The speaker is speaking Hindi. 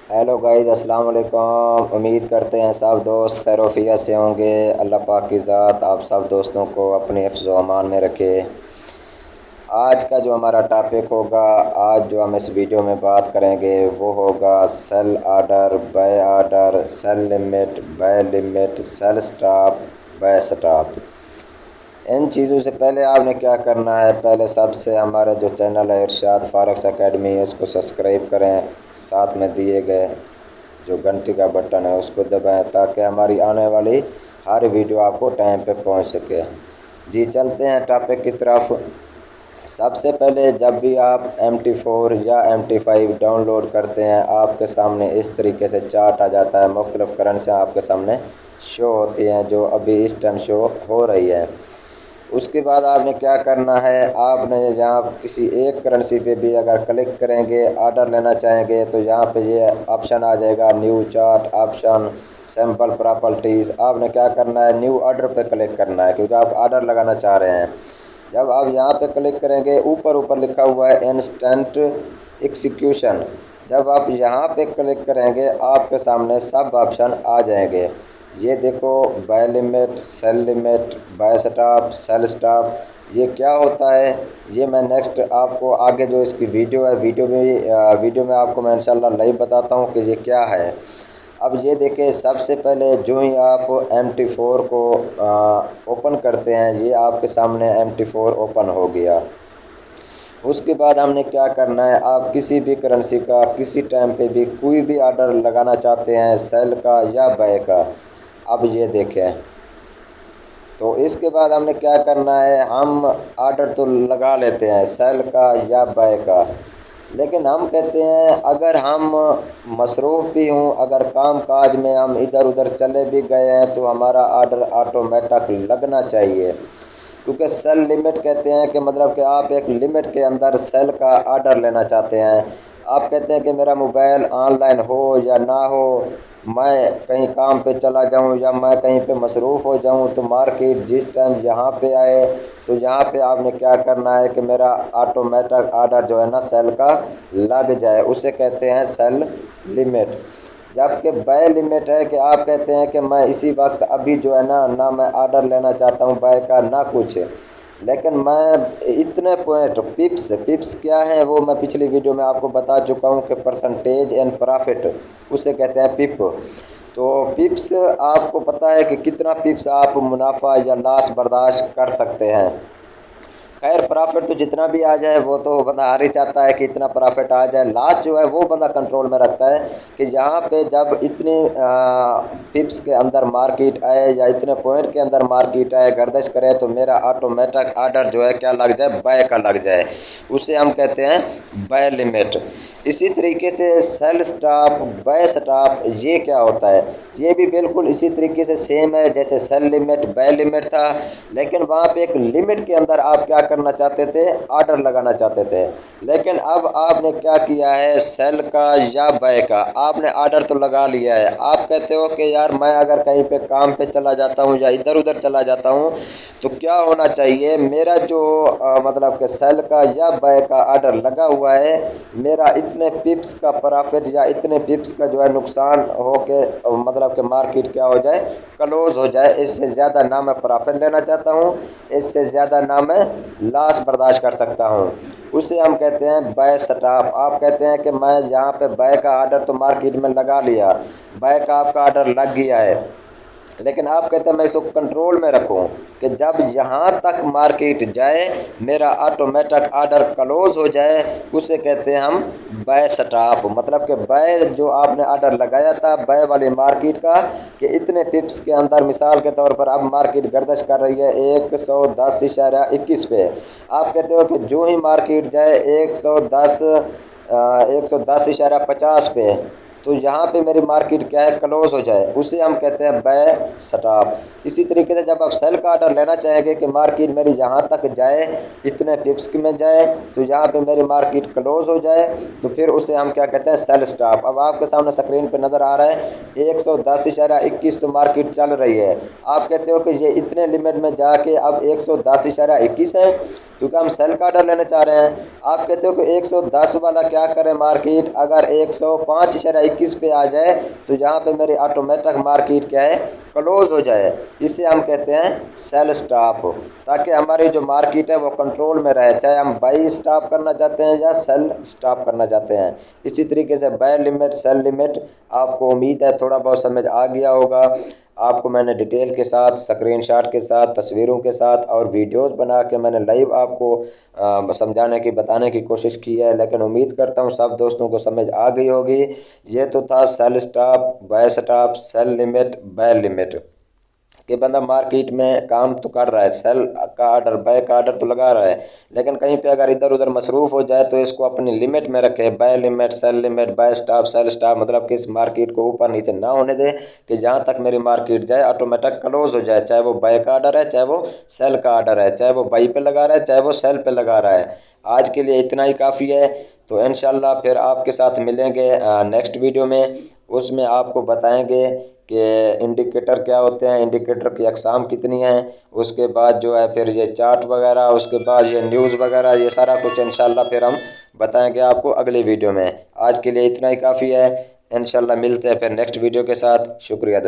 हेलो गाइस, अस्सलाम वालेकुम। उम्मीद करते हैं सब दोस्त खैरोफियत से होंगे। अल्लाह पाक की ज़ात आप सब दोस्तों को अपने हिफ्ज़ व अमान में रखे। आज का जो हमारा टॉपिक होगा, आज जो हम इस वीडियो में बात करेंगे वो होगा sell order, buy order, sell limit, buy limit, sell stop, buy stop. इन चीज़ों से पहले आपने क्या करना है, पहले सबसे हमारा जो चैनल है इरशाद फारक्स एकेडमी है उसको सब्सक्राइब करें, साथ में दिए गए जो घंटी का बटन है उसको दबाएं ताकि हमारी आने वाली हर वीडियो आपको टाइम पे पहुंच सके। जी चलते हैं टॉपिक की तरफ। सबसे पहले जब भी आप MT4 या MT5 डाउनलोड करते हैं आपके सामने इस तरीके से चार्ट आ जाता है। मुख्तलिफ करेंसी आपके सामने शो होती हैं जो अभी इस टाइम शो हो रही है। उसके बाद आपने क्या करना है, आपने यहाँ किसी एक करेंसी पे भी अगर क्लिक करेंगे, आर्डर लेना चाहेंगे तो यहाँ पे ये ऑप्शन आ जाएगा new chart option, sample properties. आपने क्या करना है, न्यू ऑर्डर पे क्लिक करना है क्योंकि आप ऑर्डर लगाना चाह रहे हैं। जब आप यहाँ पे क्लिक करेंगे ऊपर लिखा हुआ है इंस्टेंट एग्जीक्यूशन। जब आप यहाँ पे क्लिक करेंगे आपके सामने सब ऑप्शन आ जाएंगे। ये देखो, buy limit, sell limit, buy stop, sell stop. ये क्या होता है ये मैं नेक्स्ट आपको आगे जो इसकी वीडियो है वीडियो में आपको मैं इंशाल्लाह लाइव बताता हूँ कि ये क्या है। अब ये देखें, सबसे पहले जो ही आप MT4 को ओपन करते हैं ये आपके सामने MT4 ओपन हो गया। उसके बाद हमने क्या करना है, आप किसी भी करेंसी का किसी टाइम पे भी कोई भी ऑर्डर लगाना चाहते हैं सेल का या बाय का। अब ये देखें, तो इसके बाद हमने क्या करना है, हम ऑर्डर तो लगा लेते हैं सेल का या बाय का, लेकिन हम कहते हैं अगर हम मसरूफ़ भी हूँ, अगर काम काज में हम इधर उधर चले भी गए हैं तो हमारा ऑर्डर ऑटोमेटिक लगना चाहिए। क्योंकि सेल लिमिट कहते हैं कि मतलब कि आप एक लिमिट के अंदर सेल का ऑर्डर लेना चाहते हैं। आप कहते हैं कि मेरा मोबाइल ऑनलाइन हो या ना हो, मैं कहीं काम पे चला जाऊं या मैं कहीं पे मसरूफ़ हो जाऊं, तो मार्केट जिस टाइम यहाँ पे आए तो यहाँ पे आपने क्या करना है कि मेरा ऑटोमेटिक ऑर्डर जो है ना सेल का लग जाए, उसे कहते हैं सेल लिमिट। जबकि बाय लिमिट है कि आप कहते हैं कि मैं इसी वक्त अभी जो है ना मैं ऑर्डर लेना चाहता हूँ बाय का ना कुछ, लेकिन मैं इतने पॉइंट पिप्स क्या है वो मैं पिछली वीडियो में आपको बता चुका हूँ कि परसेंटेज एंड प्रॉफिट उसे कहते हैं पिप। तो पिप्स आपको पता है कि कितना पिप्स आप मुनाफा या लॉस बर्दाश्त कर सकते हैं। खैर प्रॉफिट तो जितना भी आ जाए वो तो बंदा हार ही चाहता है कि इतना प्रॉफिट आ जाए। लास्ट जो है वो बंदा कंट्रोल में रखता है कि यहाँ पे जब इतनी पिप्स के अंदर मार्केट आए या इतने पॉइंट के अंदर मार्केट आए गर्दिश करे तो मेरा ऑटोमेटिक ऑर्डर जो है क्या लग जाए, बाय का लग जाए, उसे हम कहते हैं बाय लिमिट। इसी तरीके से सेल स्टॉप, बाय स्टॉप ये क्या होता है, ये भी बिल्कुल इसी तरीके से सेम है जैसे सेल लिमिट बाय लिमिट था, लेकिन वहाँ पे एक लिमिट के अंदर आप क्या करना चाहते थे, ऑर्डर लगाना चाहते थे। लेकिन अब आपने क्या किया है, सेल का या बाय का आपने ऑर्डर तो लगा लिया है। आप कहते हो कि यार मैं अगर कहीं पे काम पे चला जाता हूँ या इधर उधर चला जाता हूँ तो क्या होना चाहिए, मेरा जो मतलब कि सेल का या बाय का ऑर्डर लगा हुआ है, मेरा इतने पिप्स का प्रॉफिट या इतने पिप्स का जो है नुकसान हो के मतलब कि मार्केट क्या हो जाए, क्लोज हो जाए। इससे ज़्यादा ना मैं प्रॉफिट लेना चाहता हूँ, इससे ज़्यादा ना मैं लॉस बर्दाश्त कर सकता हूँ, उसे हम कहते हैं बाय स्टॉप। आप कहते हैं कि मैं यहाँ पे बाय का ऑर्डर तो मार्केट में लगा लिया, बाय का आपका ऑर्डर लग गया है, लेकिन आप कहते हैं मैं इसको कंट्रोल में रखूं कि जब यहाँ तक मार्केट जाए मेरा ऑटोमेटिक ऑर्डर क्लोज हो जाए, उसे कहते हैं हम बाय स्टॉप। मतलब कि बाय जो आपने ऑर्डर लगाया था बाय वाली मार्केट का कि इतने पिप्स के अंदर, मिसाल के तौर पर अब मार्केट गर्दिश कर रही है 110.21 पे, आप कहते हो कि जो ही मार्केट जाए 110.50 पे तो यहाँ पे मेरी मार्केट क्या है, क्लोज हो जाए, उसे हम कहते हैं बाय स्टॉप। इसी तरीके से जब आप सेल का ऑर्डर लेना चाहेंगे कि मार्केट मेरी यहाँ तक जाए, इतने पिप्स में जाए तो यहाँ पे मेरी मार्केट क्लोज हो जाए, तो फिर उसे हम क्या कहते हैं, सेल स्टॉप। अब आपके सामने स्क्रीन पे नज़र आ रहा है 110.21 तो मार्केट चल रही है, आप कहते हो कि ये इतने लिमिट में जाके अब 110.21 है क्योंकि हम सेल का ऑर्डर लेना चाह रहे हैं। आप कहते हो कि 110 वाला क्या करें, मार्केट अगर 105.21 21 पे आ जाए तो यहाँ पे मेरी ऑटोमेटिक मार्केट क्या है, क्लोज हो जाए। इसे हम कहते हैं सेल स्टॉप, ताकि हमारी जो मार्केट है वो कंट्रोल में रहे, चाहे हम बाई स्टॉप करना चाहते हैं या सेल स्टॉप करना चाहते हैं। इसी तरीके से बाय लिमिट, सेल लिमिट आपको उम्मीद है थोड़ा बहुत समझ आ गया होगा। आपको मैंने डिटेल के साथ, स्क्रीनशॉट के साथ, तस्वीरों के साथ और वीडियोस बना के मैंने लाइव आपको समझाने की, बताने की कोशिश की है, लेकिन उम्मीद करता हूँ सब दोस्तों को समझ आ गई होगी। ये तो था sell stop, buy stop, sell limit, buy limit कि बंदा मार्केट में काम तो कर रहा है, सेल का आर्डर, बाय का आर्डर तो लगा रहा है, लेकिन कहीं पे अगर इधर उधर मसरूफ़ हो जाए तो इसको अपनी लिमिट में रखे। Buy limit, sell limit, buy stop, sell stop, मतलब कि इस मार्केट को ऊपर नीचे ना होने दे, कि जहाँ तक मेरी मार्केट जाए ऑटोमेटिक क्लोज हो जाए, चाहे वो बाय का आर्डर है, चाहे वो सेल का आर्डर है, चाहे वो बाई पे लगा रहा है, चाहे वो सेल पे लगा रहा है। आज के लिए इतना ही काफ़ी है। तो इंशाल्लाह फिर आपके साथ मिलेंगे नेक्स्ट वीडियो में। उसमें आपको बताएंगे कि इंडिकेटर क्या होते हैं, इंडिकेटर की अक़साम कितनी हैं, उसके बाद जो है फिर ये चार्ट वगैरह, उसके बाद ये न्यूज़ वगैरह, ये सारा कुछ इंशाल्लाह फिर हम बताएंगे आपको अगले वीडियो में। आज के लिए इतना ही काफ़ी है। इंशाल्लाह मिलते हैं फिर नेक्स्ट वीडियो के साथ। शुक्रिया दोस्तों।